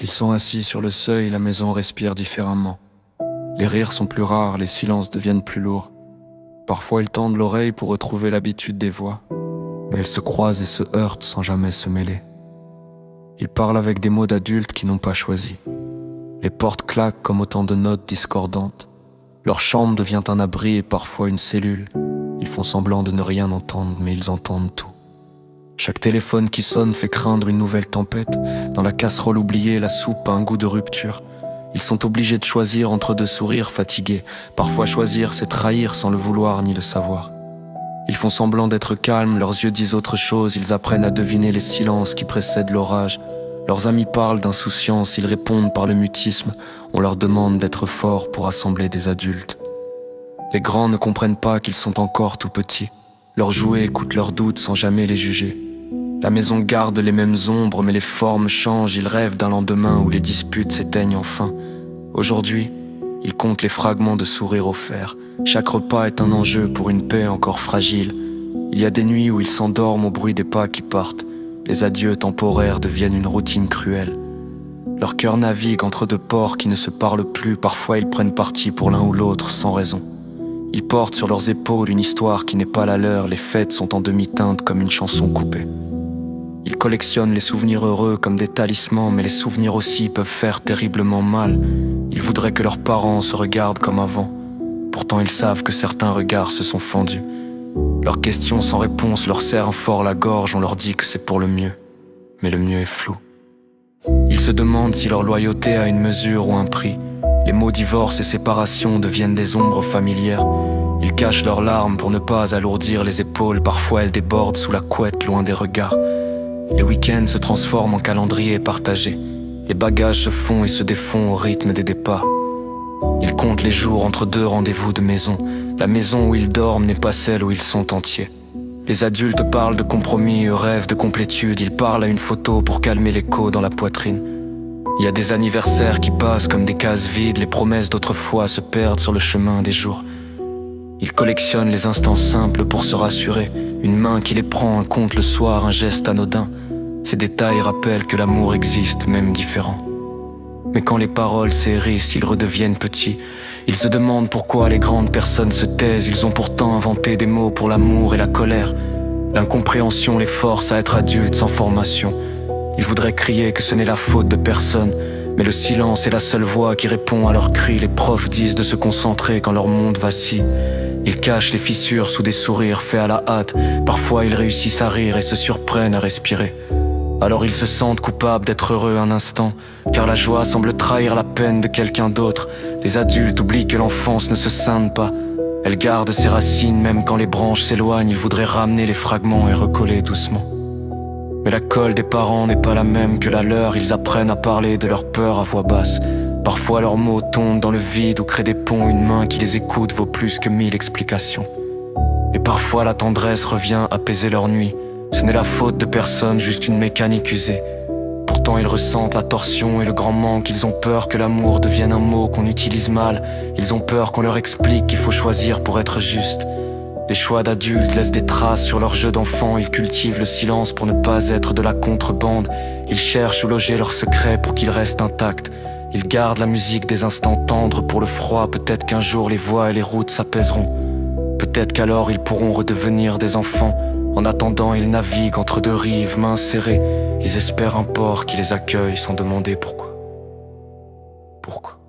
Ils sont assis sur le seuil, la maison respire différemment. Les rires sont plus rares, les silences deviennent plus lourds. Parfois ils tendent l'oreille pour retrouver l'habitude des voix, mais elles se croisent et se heurtent sans jamais se mêler. Ils parlent avec des mots d'adultes qui n'ont pas choisi. Les portes claquent comme autant de notes discordantes. Leur chambre devient un abri et parfois une cellule. Ils font semblant de ne rien entendre, mais ils entendent tout. Chaque téléphone qui sonne fait craindre une nouvelle tempête. Dans la casserole oubliée, la soupe a un goût de rupture. Ils sont obligés de choisir entre deux sourires fatigués. Parfois choisir, c'est trahir sans le vouloir ni le savoir. Ils font semblant d'être calmes, leurs yeux disent autre chose. Ils apprennent à deviner les silences qui précèdent l'orage. Leurs amis parlent d'insouciance, ils répondent par le mutisme. On leur demande d'être forts pour assembler des adultes. Les grands ne comprennent pas qu'ils sont encore tout petits. Leurs jouets écoutent leurs doutes sans jamais les juger. La maison garde les mêmes ombres, mais les formes changent. Ils rêvent d'un lendemain où les disputes s'éteignent enfin. Aujourd'hui, ils comptent les fragments de sourires offerts. Chaque repas est un enjeu pour une paix encore fragile. Il y a des nuits où ils s'endorment au bruit des pas qui partent. Les adieux temporaires deviennent une routine cruelle. Leur cœur navigue entre deux ports qui ne se parlent plus. Parfois ils prennent parti pour l'un ou l'autre sans raison. Ils portent sur leurs épaules une histoire qui n'est pas la leur. Les fêtes sont en demi-teinte comme une chanson coupée. Ils collectionnent les souvenirs heureux comme des talismans, mais les souvenirs aussi peuvent faire terriblement mal. Ils voudraient que leurs parents se regardent comme avant. Pourtant ils savent que certains regards se sont fendus. Leurs questions sans réponse leur serrent fort la gorge. On leur dit que c'est pour le mieux, mais le mieux est flou. Ils se demandent si leur loyauté a une mesure ou un prix. Les mots divorce et séparation deviennent des ombres familières. Ils cachent leurs larmes pour ne pas alourdir les épaules. Parfois elles débordent sous la couette, loin des regards. Les week-ends se transforment en calendrier partagé. Les bagages se font et se défont au rythme des départs. Ils comptent les jours entre deux rendez-vous de maison. La maison où ils dorment n'est pas celle où ils sont entiers. Les adultes parlent de compromis, eux rêvent de complétude. Ils parlent à une photo pour calmer l'écho dans la poitrine. Il y a des anniversaires qui passent comme des cases vides. Les promesses d'autrefois se perdent sur le chemin des jours. Ils collectionnent les instants simples pour se rassurer. Une main qui les prend, un compte le soir, un geste anodin. Ces détails rappellent que l'amour existe, même différent. Mais quand les paroles s'hérissent, ils redeviennent petits. Ils se demandent pourquoi les grandes personnes se taisent. Ils ont pourtant inventé des mots pour l'amour et la colère. L'incompréhension les force à être adultes sans formation. Ils voudraient crier que ce n'est la faute de personne, mais le silence est la seule voix qui répond à leurs cris. Les profs disent de se concentrer quand leur monde vacille. Ils cachent les fissures sous des sourires faits à la hâte. Parfois ils réussissent à rire et se surprennent à respirer. Alors ils se sentent coupables d'être heureux un instant, car la joie semble trahir la peine de quelqu'un d'autre. Les adultes oublient que l'enfance ne se scinde pas. Elle garde ses racines même quand les branches s'éloignent. Ils voudraient ramener les fragments et recoller doucement. Mais la colle des parents n'est pas la même que la leur. Ils apprennent à parler de leur peur à voix basse. Parfois leurs mots tombent dans le vide ou créent des ponts. Une main qui les écoute vaut plus que 1000 explications. Et parfois la tendresse revient apaiser leur nuit. Ce n'est la faute de personne, juste une mécanique usée. Pourtant ils ressentent la torsion et le grand manque. Ils ont peur que l'amour devienne un mot qu'on utilise mal. Ils ont peur qu'on leur explique qu'il faut choisir pour être juste. Les choix d'adultes laissent des traces sur leur jeu d'enfant. Ils cultivent le silence pour ne pas être de la contrebande. Ils cherchent où loger leurs secrets pour qu'ils restent intacts. Ils gardent la musique des instants tendres pour le froid. Peut-être qu'un jour les voix et les routes s'apaiseront. Peut-être qu'alors ils pourront redevenir des enfants. En attendant, ils naviguent entre deux rives, mains serrées. Ils espèrent un port qui les accueille sans demander pourquoi. Pourquoi?